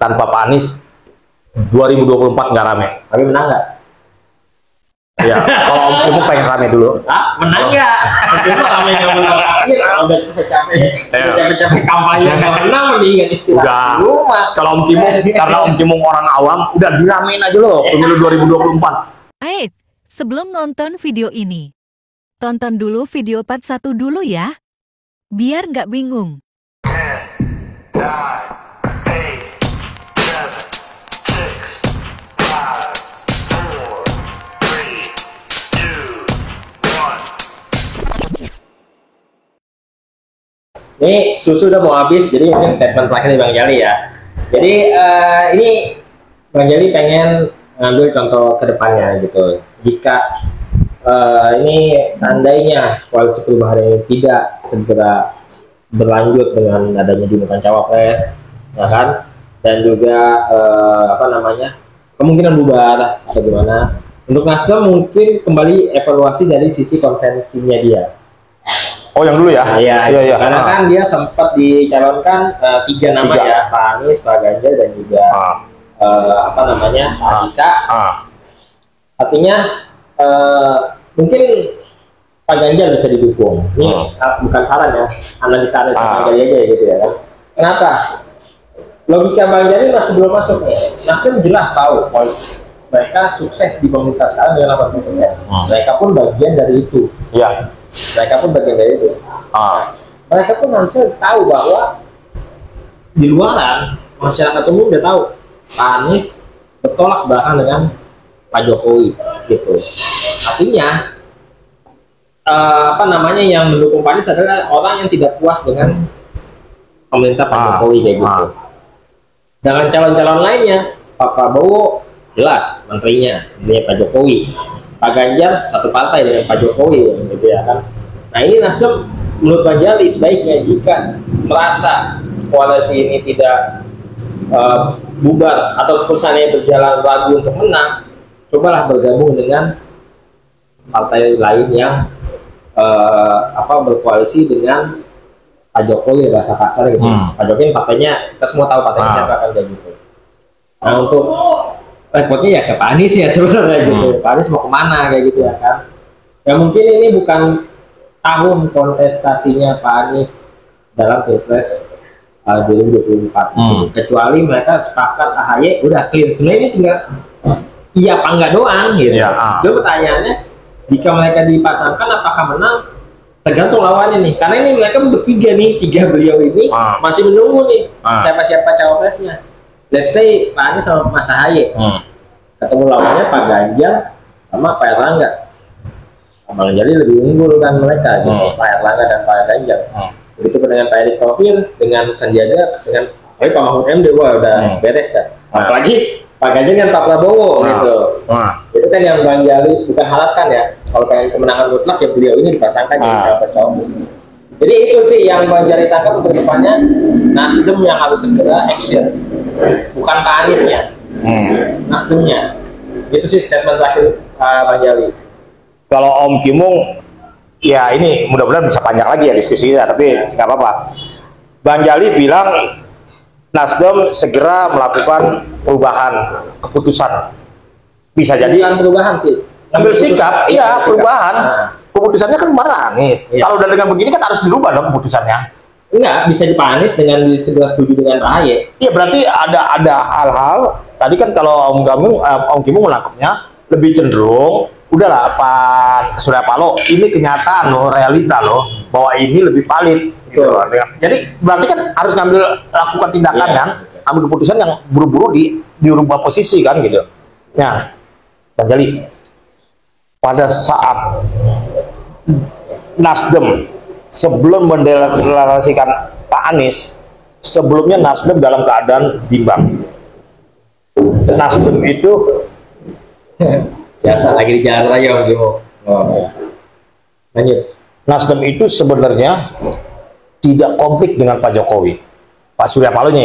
tanpa Pak Anies 2024 nggak rame. Tapi menang nggak? Ya, kalau Om Kimung pengen rame dulu. Menang nggak? Cuma rame nggak menang pasti. Kalau udah capek-capek kampanye nggak menang, mendingan istirahat di rumah. Kalau Om Kimung, karena Om Kimung orang awam, udah diramein aja loh pemilu 2024. Sebelum nonton video ini, tonton dulu video part 1 dulu ya, biar nggak bingung. Ini susu udah mau habis, jadi mungkin statement terakhir dari Bang Jali ya. Jadi ini Bang Jali pengen ngambil contoh ke depannya gitu. Jika ini seandainya koalisi perubahan ini tidak segera berlanjut dengan adanya diumumkan cawapres, ya kan? Dan juga kemungkinan bubar atau gimana. Untuk Nasdem mungkin kembali evaluasi dari sisi konsensinya dia. Oh, yang dulu ya? Iya. Karena kan dia sempat dicalonkan 3 nama ya, Pak Anies, Pak Ganjar, dan juga Andika. Artinya mungkin Pak Ganjar bisa didukung. Ini bukan saran ya, analisa Bang Jali aja gitu ya kan. Kenapa? Logika Bang Jali masih belum masuk nih. Nasdem jelas tahu mereka sukses di pemerintah sekarang dengan 80%. Mereka pun bagian dari itu. Iya. Mereka pun bagian dari itu. Mereka pun harusnya tahu bahwa di luaran masyarakat umum udah tahu Pak Anies bertolak belakang dengan Pak Jokowi gitu. Artinya yang mendukung Pak Anies adalah orang yang tidak puas dengan pemerintah Pak Jokowi kayak gitu. Dengan calon-calon lainnya, Pak Prabowo jelas menterinya ini Pak Jokowi. Pak Ganjar satu partai dengan Pak Jokowi gitu ya kan. Nah ini Nasdem menurut Bang Jali sebaiknya jika merasa koalisi ini tidak bubar atau perusahaannya berjalan ragu untuk menang, cobalah bergabung dengan partai lain yang berkoalisi dengan Pak Jokowi bahasa kasar gitu. Pak Jokowi partainya kita semua tahu partainya siapa kan kayak gitu. Nah untuk repotnya ya ke Pak Anies ya sebenarnya gitu. Pak Anies mau kemana kayak gitu ya kan. Ya mungkin ini bukan tahun kontestasinya Pak Anies dalam Pilpres 2024. Kecuali mereka sepakat AHY udah clear. Sebenarnya ini tinggal iya apa enggak doang gitu. Jadi pertanyaannya jika mereka dipasangkan apakah menang tergantung lawannya nih. Karena ini mereka bertiga nih, 3 beliau ini masih menunggu nih siapa-siapa cawapresnya. Let's say Pak Anies sama Mas AHY ketemu lawannya Pak Ganjar sama Pak Erlangga. Bang Jali lebih unggul kan mereka gitu, Pak Erlangga dan Pak Ganjar. Begitu dengan Pak Erick Thohir, dengan Sandiaga, dengan Pak Mahfud MD udah beres kan. Apalagi Pak Ganjar dengan Pak Prabowo gitu. Itu kan yang Bang Jali bukan harapkan ya. Kalau pengen kemenangan mutlak ya beliau ini dipasangkan jadi cawapres. Jadi itu sih yang Bang Jali tangkap untuk depannya. Nasdem yang harus segera action, bukan Pak Aniesnya, Nasdemnya. Itu sih statement terakhir Bang Jali. Kalau Om Kimung, ya ini mudah-mudahan bisa panjang lagi ya diskusinya, tapi nggak apa-apa. Bang Jali bilang Nasdem segera melakukan perubahan keputusan. Bisa jadi bukan perubahan sih. Ambil sikap, iya perubahan. Keputusannya kan kemarin Anies. Kalau udah dengan begini kan harus dirubah dong keputusannya. Enggak, bisa dipanis dengan segera setuju dengan AHY. Iya berarti ada hal-hal tadi kan kalau Om Kimung menangkapnya lebih cenderung udahlah Pak Surya Paloh ini kenyataan loh, realita loh bahwa ini lebih valid gitu. Jadi berarti kan harus lakukan tindakan kan, ambil keputusan yang buru-buru dirubah posisi kan gitu. Nah, Bang Jali, pada saat Nasdem sebelum mendeklarasikan Pak Anies, sebelumnya Nasdem dalam keadaan bimbang. Nasdem itu biasa lagi di jalan raya gitu. Lanjut. Nasdem itu sebenarnya tidak konflik dengan Pak Jokowi, Pak Surya Palohnya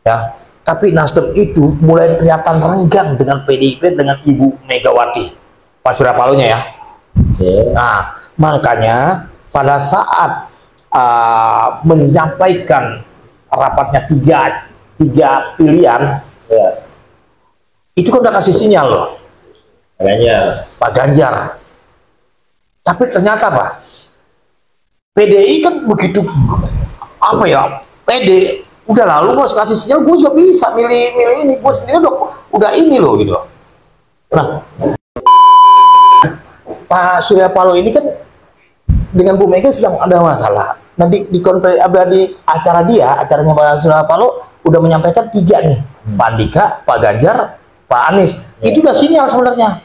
ya. Tapi Nasdem itu mulai kelihatan renggang dengan PDIP dengan Ibu Megawati, Pak Surya Palohnya ya. Nah, makanya pada saat menyampaikan rapatnya 3 3 pilihan, Ya. itu kan udah kasih sinyal loh, Kayaknya Pak Ganjar. Tapi ternyata Pak, PDI kan begitu apa ya, pede, udah lalu mau kasih sinyal, gue juga bisa milih ini, gue sendiri udah ini loh gitu. Nah, Pak Surya Paloh ini kan dengan Bu Mega sedang ada masalah. Nah di acaranya Pak Surya Paloh udah menyampaikan 3 nih, Pak Andika, Pak Ganjar, Pak Anies. Itu udah sinyal sebenarnya.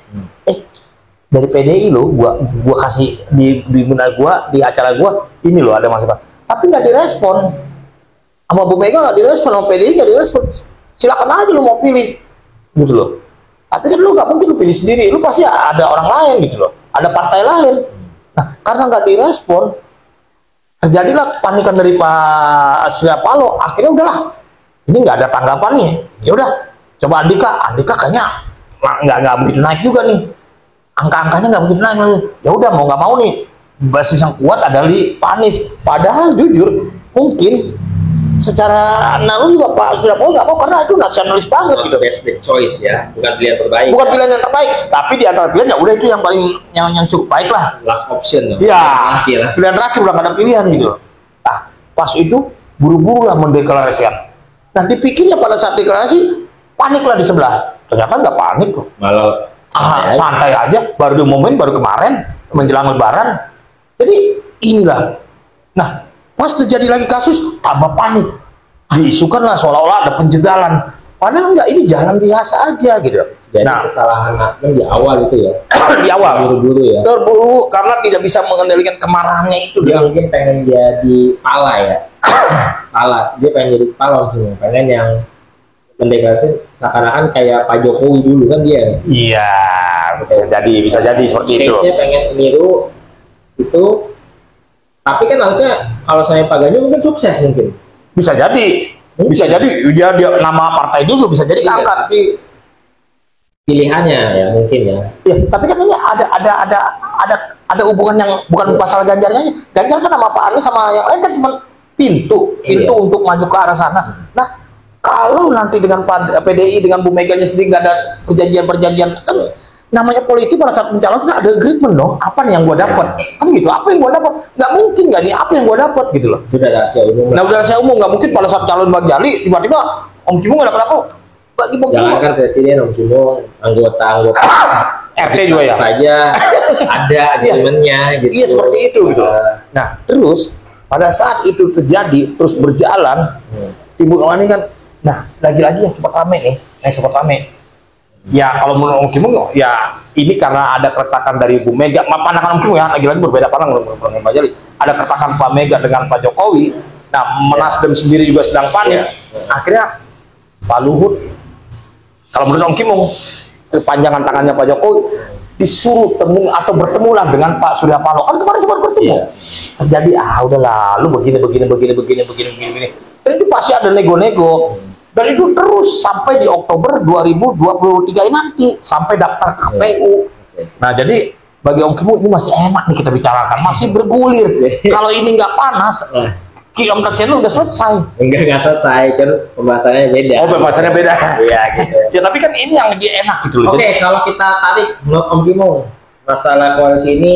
Dari PDI loh, gua kasih di acara gua ini loh ada masalah. Tapi nggak direspon sama Bu Mega, nggak direspon sama PDI, nggak direspon. Silakan aja lu mau pilih, gitu loh. Tapi kan lu nggak mungkin lu pilih sendiri, lu pasti ada orang lain gitu loh, ada partai lain. Nah karena nggak direspon, terjadilah panikan dari Pak Surya Paloh. Akhirnya udahlah, ini nggak ada tanggapan nih. Ya udah, coba Andika kayaknya nggak begitu naik juga nih. Angka-angkanya nggak begitu naik. Ya udah, mau nggak mau nih, basis yang kuat adalah di Pak Anies. Padahal jujur mungkin secara nalar juga Pak Surya Paloh nggak mau, karena itu nasionalis banget gitu. best choice ya, bukan pilihan terbaik. Bukan pilihan yang terbaik, tapi di antara pilihan ya udah itu yang paling yang cukup baik lah. Last option. Ya, pilihan terakhir, udah nggak ada pilihan gitu. Nah, pas itu buru-buru lah mendeklarasikan. Nah, dipikirnya pada saat deklarasi panik lah di sebelah. Ternyata nggak panik loh. Malah Santai aja, baru diumumin baru kemarin menjelang Lebaran. Jadi inilah. Nah, pas terjadi lagi kasus, tambah panik. Diisukan lah seolah-olah ada penjagalan. Padahal enggak, ini jalan biasa aja gitu. Jadi kesalahan Nasdem di awal itu ya. Di awal buru-buru ya. Terburu karena tidak bisa mengendalikan kemarahannya itu. Dia mungkin pengen jadi pala ya. Pala, dia pengen jadi pala langsung. Pengen yang mendeklarasi seakan-akan kayak Pak Jokowi dulu kan dia. Iya, bisa jadi seperti itu. Case-nya pengen niru itu, tapi kan harusnya kalau saya Pak Ganjar mungkin sukses mungkin. Bisa jadi, dia nama partai dia juga bisa jadi angkat. Tapi pilihannya ya mungkin ya. Ya, tapi kan ini ada hubungan yang bukan masalah Ganjarnya. Ganjar kan sama Pak Anies sama yang lain kan cuma pintu untuk maju ke arah sana. Nah, kalau nanti dengan PDI dengan Bu Meganya sendiri nggak ada perjanjian kan, namanya politik pada saat mencalonkan ada agreement dong. Apa nih yang gua dapat? Kan gitu. Apa yang gua dapat? Nggak mungkin nggak nih. Apa yang gua dapat gitu loh. Udah rahasia umum. Nah, udah rahasia umum. Nggak mungkin pada saat calon Bang Jali tiba-tiba Om Cimo nggak dapat apa? Bagi Bang Cimo. Jangan kan presiden, Om Cimo, anggota RT juga ya. Saja ada agreementnya gitu. Iya seperti itu gitu. Nah, terus pada saat itu terjadi terus berjalan, timbul ini kan. Nah, lagi-lagi yang sempat rame nih, ya kalau menurut Om Kimo ya ini karena ada keretakan dari Bu Mega. Pandangan Om Kimo ya lagi-lagi berbeda pandangan dengan Pak Jali. Ada keretakan Pak Mega dengan Pak Jokowi. Nah, Nasdem sendiri juga sedang panik. Akhirnya Pak Luhut, kalau menurut Om Kimo, kepanjangan tangannya Pak Jokowi disuruh bertemulah dengan Pak Surya Paloh. Kan kemarin sempat bertemu. Terjadi udahlah, lu begini. Dan itu pasti ada nego-nego. Dan itu terus sampai di Oktober 2023 ini nanti sampai daftar ke KPU. Nah, jadi bagi Om Kimo ini masih enak nih kita bicarakan, masih bergulir. Kalau ini nggak panas, kilometer channel udah selesai. Enggak selesai, kan pembahasannya beda. Oh, pembahasannya beda. Iya gitu. Ya tapi kan ini yang lebih enak gitu loh. Oke, kalau kita tarik menurut Om Kimo, masalah koalisi ini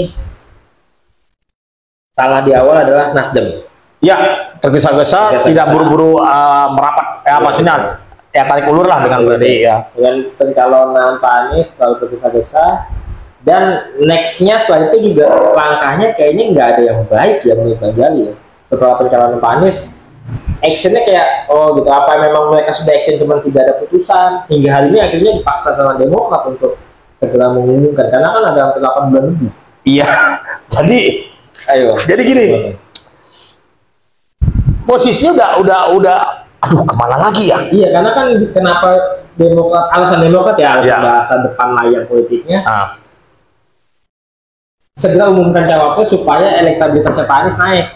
salah di awal adalah Nasdem. Ya, tergesa-gesa, tidak buru-buru merapat. Maksudnya ya tarik ulur lah dengan PDI ya. Dengan pencalonan Pak Anies terlalu tergesa-gesa, dan nextnya setelah itu juga langkahnya kayaknya nggak ada yang baik ya menurut Bang Jali ya. Setelah pencalonan Pak Anies, actionnya kayak gitu, apa memang mereka sudah action cuman tidak ada putusan, hingga hari ini akhirnya dipaksa sama Demokrat untuk segera mengumumkan karena kan ada hampir 8 bulan lebih. Iya, jadi gini, posisinya udah aduh kemana lagi ya? Iya, karena kan kenapa Demokrat, alasan Demokrat ya, alasan bahasa depan layar politiknya, segera umumkan cawapres supaya elektabilitasnya Pak Anies naik.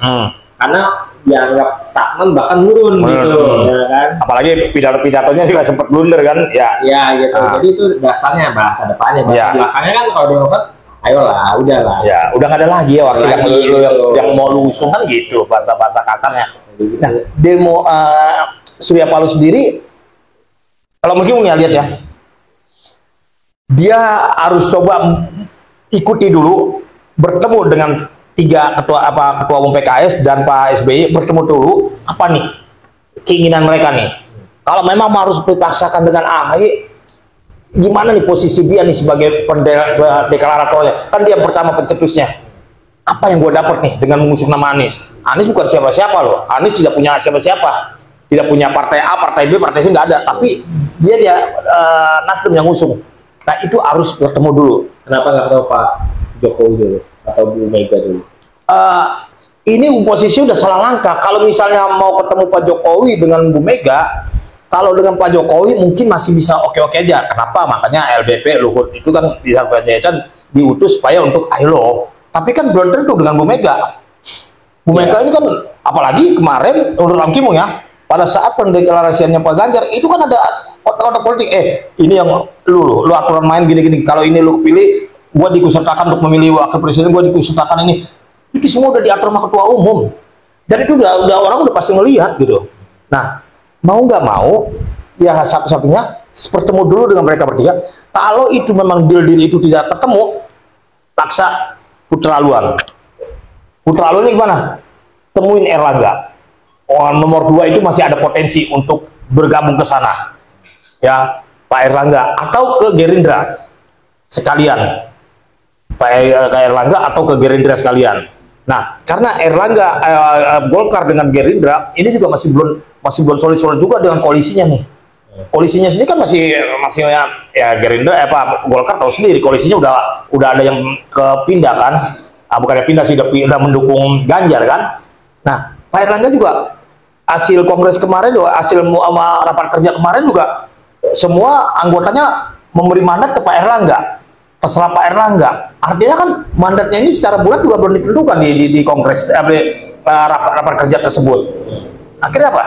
Karena dianggap stagnan bahkan turun gitu, ya kan? Apalagi pidato-pidatonya juga sempat blunder kan? Ya gitu. Jadi itu dasarnya bahasa depannya. Bahasa belakangnya kan kalau Demokrat, ayolah, udahlah. Ya, udah nggak ada lagi ya wakil yang mau lu usung kan gitu, bahasa kasarnya. Nah, demo Surya Paloh sendiri, kalau mungkin ya lihat ya, dia harus coba ikuti dulu, bertemu dengan ketua umum PKS dan Pak SBY, bertemu dulu apa nih keinginan mereka nih. Kalau memang harus dipaksakan dengan AHY, gimana nih posisi dia nih sebagai deklaratornya? Kan dia pertama pencetusnya. Apa yang gue dapat nih dengan mengusung nama Anies? Anies bukan siapa-siapa loh. Anies tidak punya siapa-siapa, tidak punya partai A, partai B, partai C, nggak ada. Tapi dia Nasdem yang ngusung. Nah itu harus bertemu dulu. Kenapa nggak ketemu Pak Jokowi dulu atau Bu Mega dulu? Ini posisi udah salah langkah. Kalau misalnya mau ketemu Pak Jokowi dengan Bu Mega, kalau dengan Pak Jokowi mungkin masih bisa oke-oke aja. Kenapa? Makanya LDP Luhut itu kan bisa Panjaitan diutus supaya untuk ayo. Tapi kan belum tentu dengan Bu Mega. Bu Mega ini kan, apalagi kemarin menurut Om Kimung ya, pada saat pendeklarasiannya Pak Ganjar itu kan ada otak-otak politik. Ini yang lu aturan main gini-gini. Kalau ini lu pilih, gua diikutsertakan untuk memilih wakil presiden, gua diikutsertakan ini. Itu semua udah diatur sama ketua umum. Dan itu udah orang udah pasti melihat gitu. Nah, mau nggak mau, ya satu-satunya bertemu dulu dengan mereka bertiga. Kalau itu memang deal itu tidak ketemu, paksa Putra Haluan. Putra Haluan ini gimana? Temuin Erlangga. Nomor 2 itu masih ada potensi untuk bergabung ke sana. Ya, Pak Erlangga atau ke Gerindra sekalian. Pak Erlangga atau ke Gerindra sekalian. Nah, karena Erlangga Golkar dengan Gerindra ini juga masih belum solid juga dengan koalisinya nih. Koalisinya sendiri kan masih ya Gerindra Golkar tahu sendiri koalisinya udah ada yang kepindah kan, bukannya pindah sih, udah mendukung Ganjar kan. Nah Pak Erlangga juga hasil kongres kemarin, hasil rapat kerja kemarin juga semua anggotanya memberi mandat ke Pak Erlangga, terserah Pak Erlangga. Artinya kan mandatnya ini secara bulat juga belum ditentukan di kongres rapat kerja tersebut. Akhirnya apa?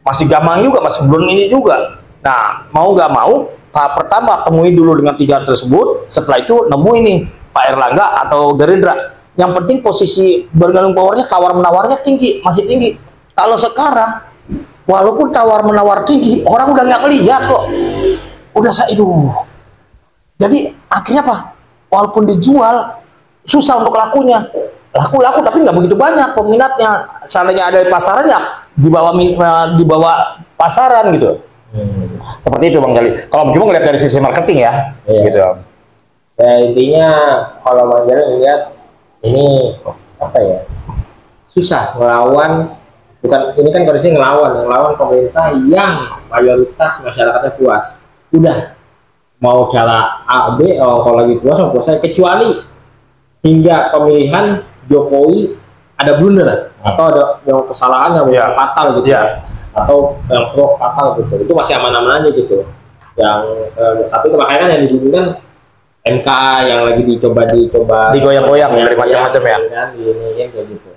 Masih gampang juga, masih belum ini juga. Nah, mau nggak mau, tahap pertama temui dulu dengan 3 tersebut, setelah itu nemu ini Pak Erlangga atau Gerindra. Yang penting posisi bergabung powernya, tawar-menawarnya tinggi, masih tinggi. Kalau sekarang, walaupun tawar-menawar tinggi, orang udah nggak ngelihat kok. Udah itu. Jadi akhirnya apa? Walaupun dijual, susah untuk lakunya. Laku tapi nggak begitu banyak peminatnya. Seandainya ada di pasarannya, di bawah pasaran gitu. Seperti itu Bang Jali. Kalau begitu ngeliat dari sisi marketing ya, gitu. Ya intinya kalau Bang Jali lihat ini apa ya, susah melawan. Bukan, ini kan kondisi ngelawan pemerintah yang mayoritas masyarakatnya puas. Udah mau cara A B, kalau lagi puas saya, kecuali hingga pemilihan Jokowi ada blunder atau ada yang kesalahan yang fatal gitu, atau yang fatal gitu, itu masih aman-aman aja gitu. Tapi makanya yang didukungkan MK yang lagi digoyang-goyang dari macam-macam ya. Kayak gitu.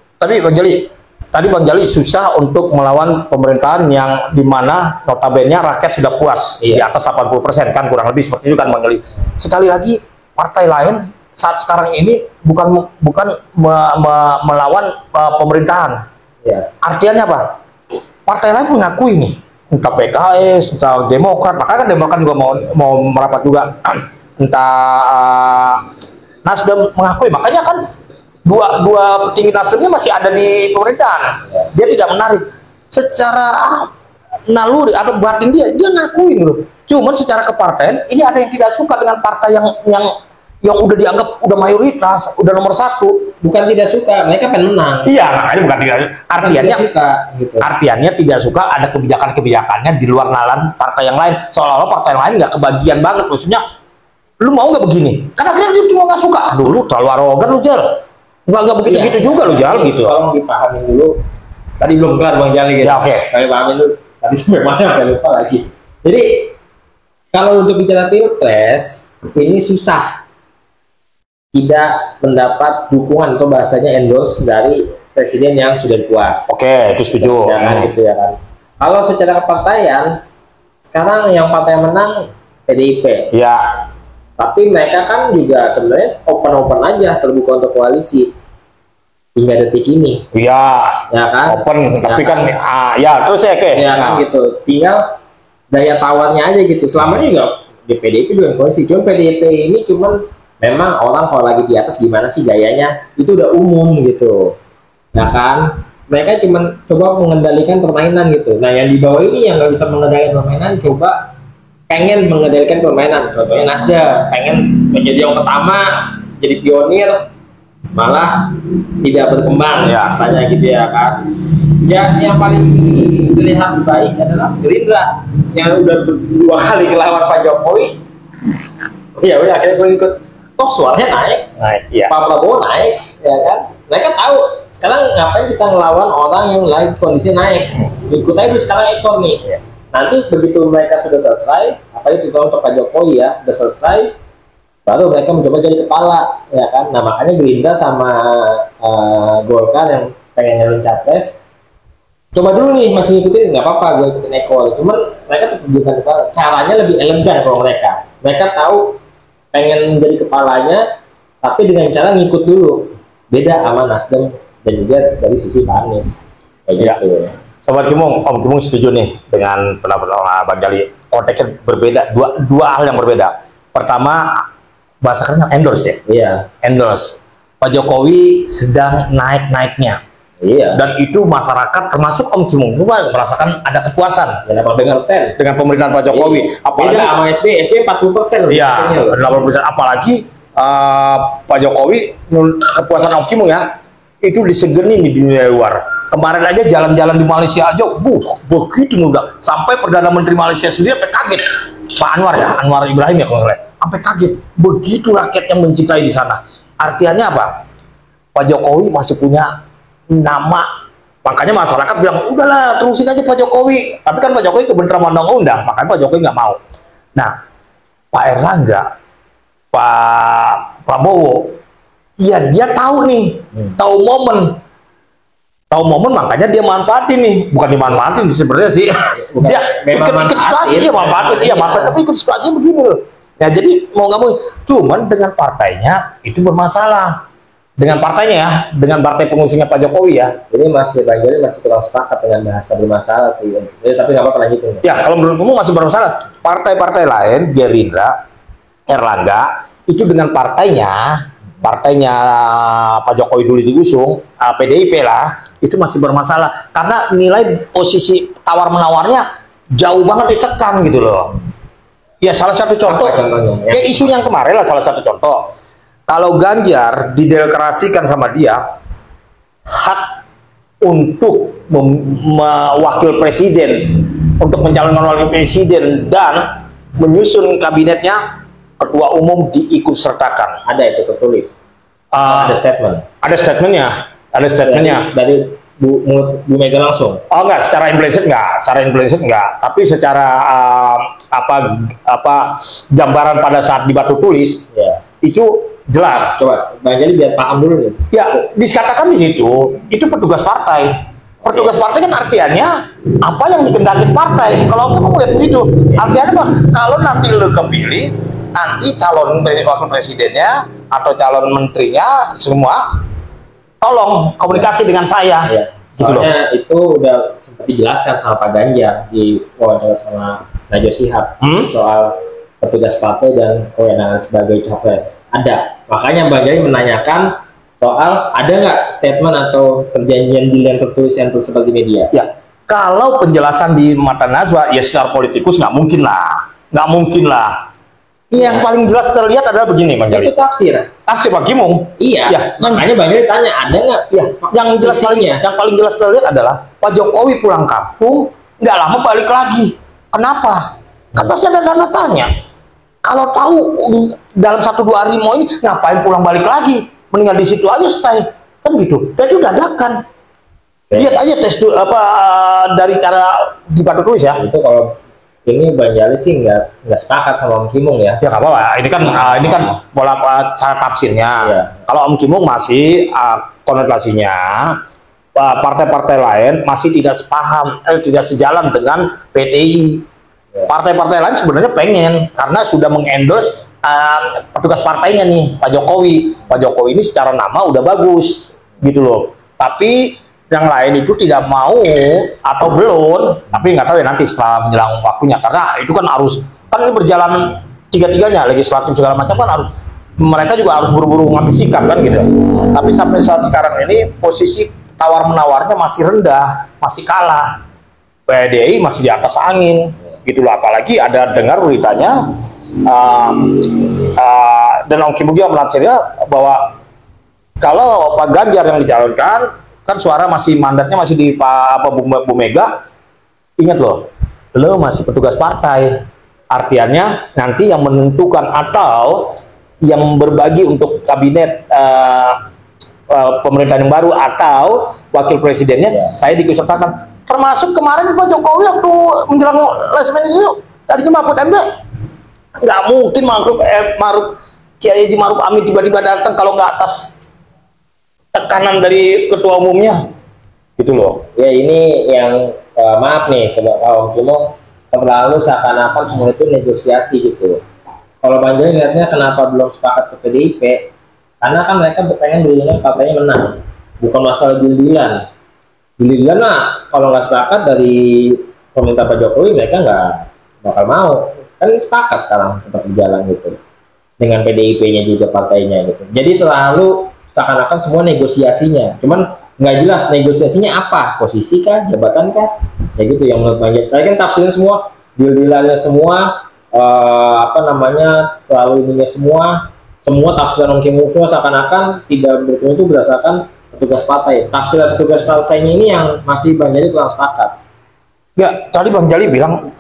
Tapi Bang Jali susah untuk melawan pemerintahan yang dimana notabene rakyat sudah puas di atas 80% kan, kurang lebih seperti itu kan Bang Jali. Sekali lagi partai lain saat sekarang ini bukan melawan pemerintahan. Artinya apa? Partai lain mengakui nih, entah PKS, entah Demokrat, makanya kan Demokrat juga mau merapat juga, entah Nasdem mengakui, makanya kan dua petinggi Nasdemnya masih ada di pemerintahan. Dia tidak menarik secara naluri atau batin, dia ngakuin loh. Cuman secara kepartaian ini ada yang tidak suka dengan partai yang udah dianggap udah mayoritas, udah nomor 1. Bukan tidak suka, mereka pengen menang. Iya, makanya bukan tidak. Artinya suka, gitu. Artinya tidak suka ada kebijakan-kebijakannya di luar nalar partai yang lain. Seolah-olah partai yang lain nggak kebagian banget. Maksudnya, lu mau nggak begini? Karena akhirnya dia cuma nggak suka. Aduh, lu terlalu arogan lu, Jal. Nggak begitu-gitu juga lu, Jal, gitu. Tolong dipahamin dulu. Tadi belum kelar Bang Jali gitu. Ya, oke. Kami pahamin dulu. Tadi sampai mana udah lupa lagi. Jadi, kalau untuk bicara pilpres, ini susah tidak mendapat dukungan atau bahasanya endorse dari presiden yang sudah puas. Oke, itu setuju. Ya kan, gitu ya kan. Kalau secara kepartaian, sekarang yang partai menang PDIP. Ya. Tapi mereka kan juga sebenarnya open aja, terbuka untuk koalisi. hingga detik ini. Iya. Ya kan? Open, tapi kan? ya terus ya kayak. Ya kan gitu. Tinggal daya tawarnya aja gitu. Selama ini juga di PDIP juga koalisi. Cuma PDIP ini cuman memang orang kalau lagi di atas gimana sih gayanya itu udah umum gitu. Ya kan? Mereka cuma coba mengendalikan permainan gitu. Nah yang di bawah ini yang nggak bisa mengendalikan permainan coba pengen mengendalikan permainan. Contohnya Nasdem pengen menjadi yang pertama, jadi pionir, malah tidak berkembang ya katanya gitu ya kan. Ya yang paling terlihat baik adalah Gerindra yang udah 2 kali ngelawan Pak Jokowi. Ya udah akhirnya gue ikut. Toh suaranya naik, ya. Pak Prabowo naik, ya kan? Mereka tahu sekarang ngapain kita ngelawan orang yang lagi kondisi naik. Ikut aja dulu sekarang ekor nih. Ya. Nanti begitu mereka sudah selesai, apalagi itu untuk Pak Jokowi ya, udah selesai, baru mereka mencoba jadi kepala, ya kan? Nah makanya Gerindra sama Golkar yang pengen nyalon capres, coba dulu nih masih ngikutin nggak apa-apa gue ikutin ekor. Cuman mereka tetap jadi kepala. Caranya lebih elegan kalau mereka tahu pengen jadi kepalanya, tapi dengan cara ngikut dulu. Beda sama Nasdem dan juga dari sisi Pak Anies. Kayak gitu. Sobat Kimung, Om Kimung setuju nih dengan pendapat Bang Jali. Konteksnya berbeda, dua hal yang berbeda. Pertama, bahasa kerennya endorse ya? Iya. Endorse. Pak Jokowi sedang naik-naiknya. Iya. Dan itu masyarakat termasuk Om Kimung juga merasakan ada kepuasan dengan pemerintahan Pak Jokowi. Iya. Apalagi sama SB 40%. Iya, 80%. Apalagi Pak Jokowi kepuasan Om Kimung ya itu disegeni di dunia luar. Kemarin aja jalan-jalan di Malaysia aja, begitu mudah. Sampai Perdana Menteri Malaysia sendiri sampai kaget. Pak Anwar ya, Anwar Ibrahim ya kalau nggak salah. Sampai kaget. Begitu rakyat yang mencintai di sana. Artinya apa? Pak Jokowi masih punya nama. Makanya masyarakat bilang, udahlah terusin aja Pak Jokowi. Tapi kan Pak Jokowi kebenaran undang-undang, makanya Pak Jokowi nggak mau. Nah, Pak Erlangga, Pak Prabowo, ya dia tahu nih, tahu momen, makanya dia manfaatin nih, bukan dimanfaatin sebenarnya sih. Dia ikut situasi, iya manfaatin, tapi ikut situasi begini loh. Ya jadi mau nggak mau, cuman dengan partainya itu bermasalah. Dengan partainya ya, dengan partai pengusungnya Pak Jokowi ya. Ini masih Bang Jali masih kurang sepakat dengan bahasa bermasalah sih. Tapi nggak apa-apa lanjutin. Ya kalau menurut kamu masih bermasalah. Partai-partai lain, Gerindra, Erlangga, itu dengan partainya Pak Jokowi dulu diusung, PDIP lah, itu masih bermasalah. Karena nilai posisi tawar-menawarnya jauh banget ditekan gitu loh. Ya salah satu contoh, kayak isu yang kemarin lah salah satu contoh. Kalau Ganjar dideklarasikan sama dia hak untuk wakil presiden, untuk mencalonkan wakil presiden dan menyusun kabinetnya, ketua umum diikut sertakan. Ada itu tertulis. Ada statement. Ada statementnya. Dari Bu Mega langsung. Oh enggak, secara implicit enggak, tapi secara gambaran pada saat di batu tulis ya. Itu jelas. Coba Bang Jali biar paham dulu nih. Ya, dikatakan di situ itu petugas partai. Petugas partai kan artinya apa yang dikendaki partai. Kalau kamu lihat begitu, artinya apa? Kalau nanti lu kepilih, nanti calon wakil presidennya atau calon menterinya semua tolong komunikasi dengan saya. Ya. Gitu loh. Soalnya itu udah sempat dijelaskan sama Pak Ganjar di wawancara sama Najwa Shihab soal petugas partai dan kewenangan sebagai capres. Ada. Makanya Bang Jali menanyakan soal ada nggak statement atau perjanjian deal yang tertulis yang tersebar di media? Ya, kalau penjelasan di mata Najwa, ya secara politikus nggak mungkin lah. Yang paling jelas terlihat adalah begini, Bang Jali. Itu tafsir Pak Kimung. Iya. Ya, makanya Bang Jali tanya ada nggak? Ya, yang paling jelas terlihat adalah Pak Jokowi pulang kampung, nggak lama balik lagi. Kenapa? Kan pasti ada tanda tanya. Kalau tahu dalam 1-2 hari mau ini ngapain pulang balik lagi? Mendingan di situ aja stay, kan gitu. Dan itu dadakan. Lihat aja tes dari cara di batu tulis ya. Itu kalau ini Bang Jali sih nggak sepakat sama Om Kimung ya. Ya nggak apa-apa. Ini kan pola cara tafsirnya. Ya. Kalau Om Kimung masih konotasinya partai-partai lain masih tidak sepaham, tidak sejalan dengan PDI. Partai-partai lain sebenarnya pengen karena sudah mengendorse petugas partainya nih Pak Jokowi. Pak Jokowi ini secara nama udah bagus. gitu loh. Tapi yang lain itu tidak mau atau belum, tapi nggak tahu ya nanti setelah menjelang waktunya, karena itu kan harus, kan ini berjalan tiga-tiganya, legislatif segala macam kan harus, mereka juga harus buru-buru ngambil sikap kan gitu. Tapi sampai saat sekarang ini posisi tawar-menawarnya masih rendah, masih kalah. PDI masih di atas angin gitu loh, apalagi ada dengar beritanya dan Om Kim juga melansirnya bahwa kalau Pak Ganjar yang dicalonkan, kan suara masih, mandatnya masih di Pak Bu Mega. Ingat loh, lo masih petugas partai. Artinya nanti yang menentukan atau yang berbagi untuk kabinet pemerintahan yang baru atau wakil presidennya, saya diikutsertakan. Termasuk kemarin Pak Jokowi waktu menjelang lesmen itu, tadinya Mahfud MD. Nggak mungkin Maruf Kiai Haji Maruf Amin tiba-tiba datang kalau nggak atas tekanan dari ketua umumnya gitu loh. Ya ini yang maaf nih kalau Om Kimo terlalu seakan-akan semua itu negosiasi gitu. Kalau Bang Jali lihatnya kenapa belum sepakat ke PDIP, karena kan mereka pengen dulunya partainya menang, bukan masalah deal-dealan. Deal-dealan lah kalau nggak sepakat dari pemerintah Pak Jokowi, mereka nggak bakal mau. Kan ini sepakat sekarang tetap berjalan gitu dengan PDIP-nya juga partainya gitu. Jadi terlalu seakan-akan semua negosiasinya, cuman nggak jelas negosiasinya apa, posisi kah, jabatan kah, ya gitu yang menurut Bang Jali. Tadi kan tafsirin semua, deal-dealannya semua, terlalu ininya semua tafsiran Om Kim semua seakan-akan tidak bertemu itu berdasarkan petugas partai. Tafsiran petugas selesainya ini yang masih Bang Jali kurang sepakat. Ya, tadi Bang Jali bilang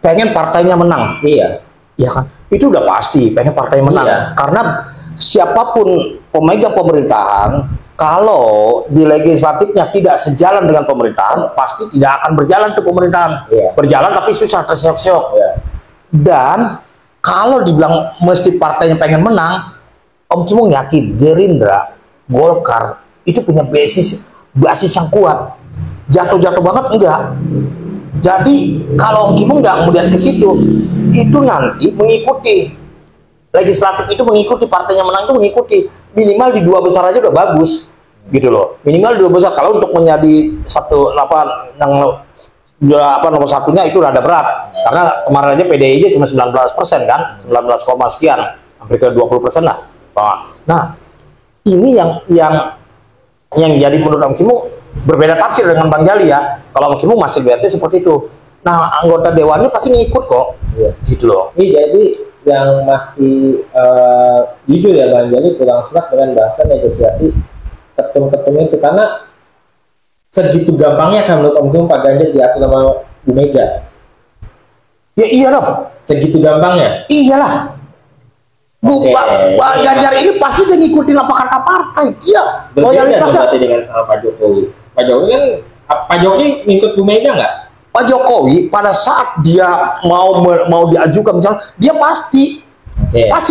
pengen partainya menang. Iya. Ya kan, itu udah pasti pengen partai menang. Iya. Karena siapapun pemegang pemerintahan, kalau di legislatifnya tidak sejalan dengan pemerintahan, pasti tidak akan berjalan ke pemerintahan. Iya. Berjalan tapi susah, terseok-seok. Iya. Dan kalau dibilang mesti partainya pengen menang, Om Cimong yakin Gerindra, Golkar itu punya basis yang kuat. Jatuh-jatuh banget enggak. Jadi kalau Om Kim nggak kemudian ke situ, itu nanti mengikuti legislatif, itu mengikuti partainya menang, itu mengikuti minimal di dua besar aja udah bagus gitu loh, minimal di dua besar. Kalau untuk menjadi nomor satunya itu rada berat, karena kemarin aja PDI cuma 19% kan, 19, sekian, hampir ke 20% lah. Nah ini yang jadi menurut Om Kim berbeda tafsir dengan Bang Jali ya. Kalau Om Kim masih lihatnya seperti itu. Nah, anggota dewannya pasti ngikut kok. Iya. Gitu loh. Ini jadi yang masih jujur ya Bang Jali kurang serak dengan bahasa negosiasi ketum-ketum itu, karena segitu gampangnya kan menurut Om Kim Pak Ganjar diatur sama Bu Mega. Ya iya dong. Segitu gampangnya. Iyalah. Pak Ganjar ini pasti dia ngikutin apa kata partai. Dia loyalitasnya. Berarti dengan sama Pak Jokowi. Pak Jokowi kan, Pak Jokowi ngikut Bu Mega nggak? Pak Jokowi pada saat dia mau diajukan misalnya, dia pasti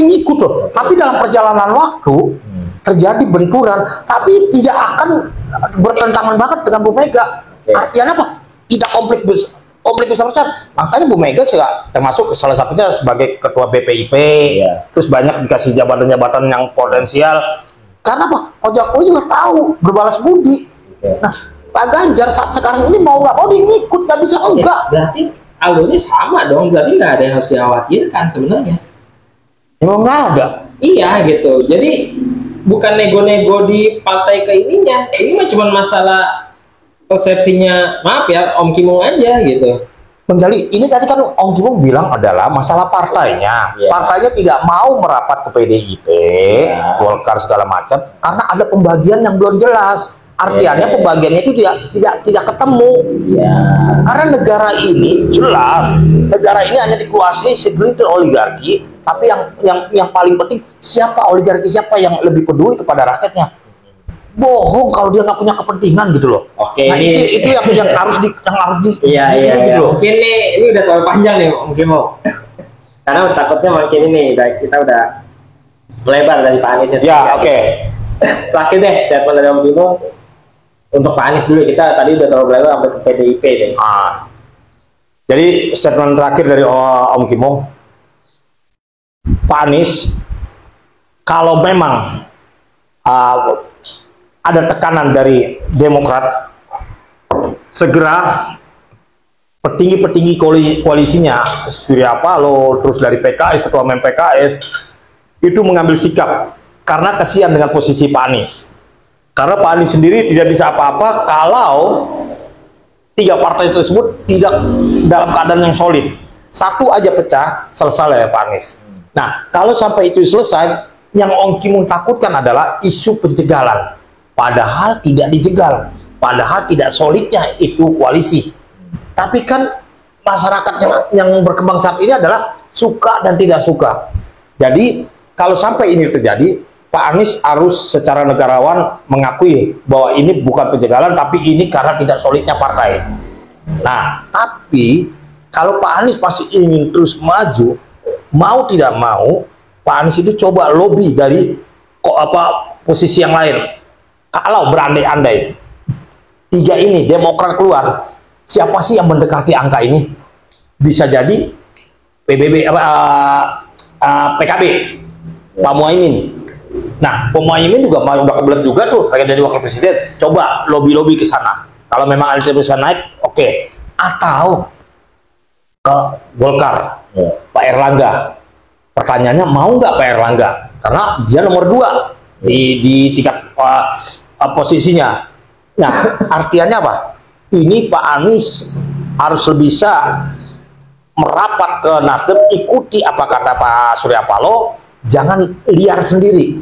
ngikut loh. Tapi dalam perjalanan waktu terjadi benturan, tapi tidak akan bertentangan banget dengan Bu Mega. Artinya apa? Tidak konflik besar. Makanya Bu Mega juga termasuk salah satunya sebagai ketua BPIP, terus banyak dikasih jabatan-jabatan yang potensial. Karena apa? Pak Jokowi juga tahu berbalas budi. Nah, Pak Ganjar saat sekarang ini mau nggak mau ngikut, nggak bisa enggak. Berarti alurnya sama dong, berarti nggak ada yang harus dikhawatirkan sebenarnya. Emang nggak ada. Iya gitu. Jadi bukan nego-nego di partai ke ininya. Ini mah cuma masalah persepsinya, maaf ya, Om Kim aja gitu. Bang Jali, ini tadi kan Om Kim bilang adalah masalah partainya. Partainya tidak mau merapat ke PDIP, Golkar segala macam, karena ada pembagian yang belum jelas. Artinya pembagiannya itu tidak ketemu. Karena negara ini jelas, negara ini hanya dikuasai segelintir oligarki, tapi yang paling penting siapa oligarki, siapa yang lebih peduli kepada rakyatnya. Bohong kalau dia nggak punya kepentingan gitu loh. Nah itu yang harus di gitu loh. Mungkin ini udah terlalu panjang nih mungkin mau. Karena takutnya mungkin ini kita udah melebar dari Pak Anies. Terakhir deh statement dari Om Bimo untuk Pak Anies dulu, kita tadi udah terlalu melebar sampai ke PDIP deh. Jadi statement terakhir dari Om Kim, Pak Anies, kalau memang ada tekanan dari Demokrat segera petinggi-petinggi koalisinya, Surya Paloh, terus dari PKS, Ketua UMM PKS, itu mengambil sikap karena kasihan dengan posisi Pak Anies. Karena Pak Anies sendiri tidak bisa apa-apa kalau tiga partai tersebut tidak dalam keadaan yang solid. Satu aja pecah, selesai ya Pak Anies. Nah, kalau sampai itu selesai, yang Ong Kim Mong takutkan adalah isu penjegalan. Padahal tidak dijegal, padahal tidak solidnya itu koalisi. Tapi kan masyarakat yang berkembang saat ini adalah suka dan tidak suka. Jadi kalau sampai ini terjadi, Pak Anies harus secara negarawan mengakui bahwa ini bukan penjegalan, tapi ini karena tidak solidnya partai. Nah, tapi kalau Pak Anies masih ingin terus maju, mau tidak mau, Pak Anies itu coba lobby dari posisi yang lain. Kalau berandai-andai tiga ini Demokrat keluar, siapa sih yang mendekati angka ini? Bisa jadi PKB, Pak Muhaimin. Nah, Pak Muhaimin juga udah kebelet juga tuh pengen jadi wakil presiden. Coba lobby-lobby ke sana. Kalau memang ada bisa naik, oke. Atau ke Golkar, Pak Erlangga. Pertanyaannya mau nggak Pak Erlangga? Karena dia nomor 2 di tingkat posisinya. Nah, artinya apa? Ini Pak Anies harus bisa merapat ke Nasdem, ikuti apa kata Pak Surya Paloh, jangan liar sendiri,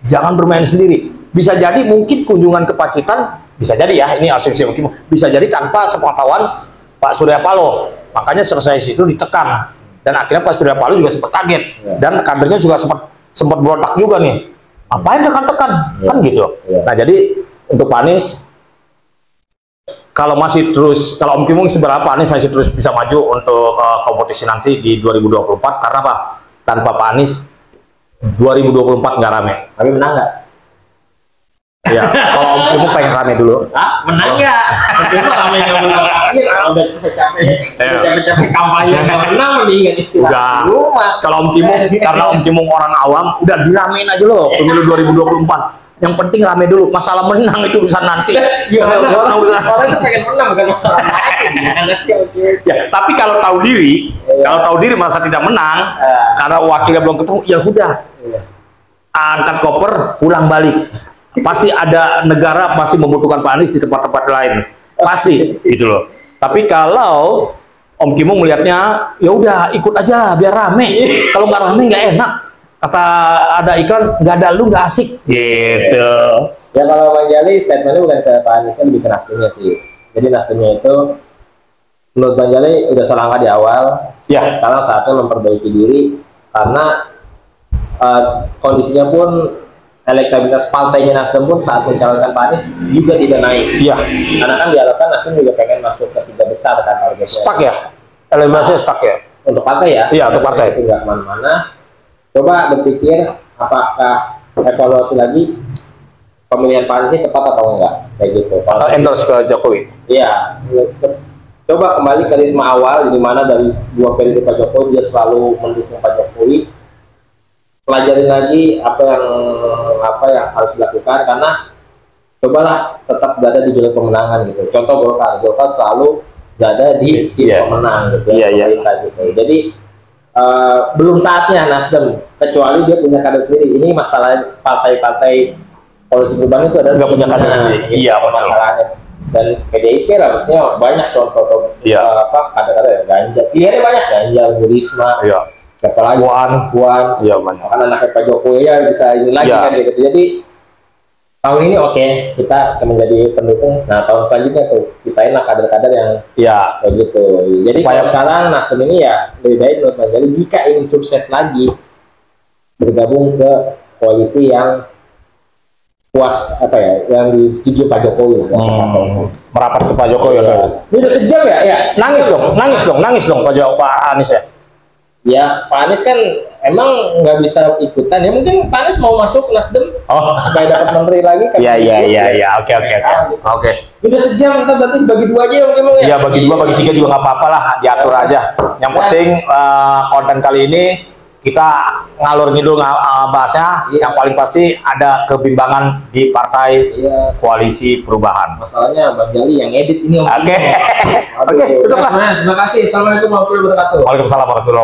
jangan bermain sendiri. Bisa jadi mungkin kunjungan ke Pacitan, bisa jadi ya, ini asumsi bisa jadi tanpa sepengetahuan Pak Surya Paloh. Makanya selesai situ ditekan, dan akhirnya Pak Surya Paloh juga sempat kaget, dan kadernya juga sempat berontak juga nih. Apain tekan-tekan, kan gitu. Nah, jadi untuk Pak Anies, kalau masih terus, kalau Om Kim Mong seberapa Anies masih terus bisa maju untuk kompetisi nanti di 2024, karena apa? Tanpa Pak Anies 2024 nggak rame. Tapi menang nggak? Ya, kalau Om Kim Mong pengen rame dulu. Menang nggak? Itu rame nggak lokasi, udah capek kampanye nggak menang, mendingan istirahat di rumah. Kalau Om Kim Mong, karena Om Kim Mong orang awam, udah diramein aja loh pemilu 2024. Yang penting rame dulu, masalah menang itu urusan nanti. Orang itu pengen menang, bukan masalah nanti. Ya, tapi kalau tahu diri masa tidak menang, karena wakilnya belum ketemu, ya udah, angkat koper, pulang balik. Pasti ada negara masih membutuhkan Pak Anies di tempat-tempat lain, pasti, gitu loh. Tapi kalau Om Kim Mong melihatnya, ya udah ikut aja lah, biar rame. Kalau nggak rame nggak enak. Kata ada iklan, nggak ada lu nggak asik gitu. Ya kalau Bang Jali statementnya bukan ke Pak Anies, lebih ke Nasdemnya sih. Jadi Nasdemnya itu menurut Bang Jali udah selangkah di awal. Ya. Sekarang saatnya memperbaiki diri karena kondisinya pun elektabilitas partainya Nasdem pun saat mencalonkan Pak Anies juga tidak naik. Iya. Karena kan diharapkan Nasdem juga pengen masuk ke 3 besar kan targetnya. Stuck ya? Elektabilitasnya stuck ya? Untuk partai ya? Iya, untuk partai. Itu nggak kemana-mana. Coba berpikir apakah evaluasi lagi pemilihan Pak Anies tepat atau enggak, kayak gitu. Atau endorse ke Jokowi? Iya, coba kembali ke ritme awal, di mana dari 2 periode Pak Jokowi dia selalu mendukung Pak Jokowi. Pelajarin lagi apa yang harus dilakukan, karena cobalah tetap berada di jalur kemenangan gitu. Contoh Golkar selalu berada di tim pemenang gitu, gitu. Jadi belum saatnya Nasdem, kecuali dia punya kader sendiri. Ini masalah partai-partai Koalisi Perubahan itu adalah nggak punya kader sendiri. Iya, masalahnya. Dan PDIP lah, maksudnya banyak contoh kader-kader Ganjar. Pilihannya banyak, Ganjar, Bu Risma, siapa lagi? Puan. Iya, banyak. Kan anaknya Pak Jokowi ya bisa ini lagi kan gitu. Jadi tahun ini kita menjadi pendukung. Nah, tahun selanjutnya tuh ciptain lah kader-kader yang kayak gitu. Jadi supaya sekarang Nasdem ini ya lebih baik menurut Bang Jali, jika ingin sukses lagi, bergabung ke koalisi yang puas yang disetujui Pak Jokowi. Merapat ke Pak Jokowi. Ini udah sejam ya? Nangis dong Pak Anies ya. Ya, Pak Anies kan emang nggak bisa ikutan. Ya mungkin Pak Anies mau masuk Nasdem supaya dapat menteri lagi kan. Iya. Oke. Udah sejam, kita berarti bagi 2 aja yang ngomong ya. Iya, bagi 2, bagi 3 juga nggak apa-apa lah, diatur aja. Yang penting konten kali ini kita ngalur ngidul bahasnya, yang paling pasti ada kebimbangan di partai koalisi perubahan. Masalahnya Bang Jali yang edit ini. Oke. Oke, terima kasih. Assalamualaikum warahmatullahi wabarakatuh. Waalaikumsalam warahmatullahi wabarakatuh.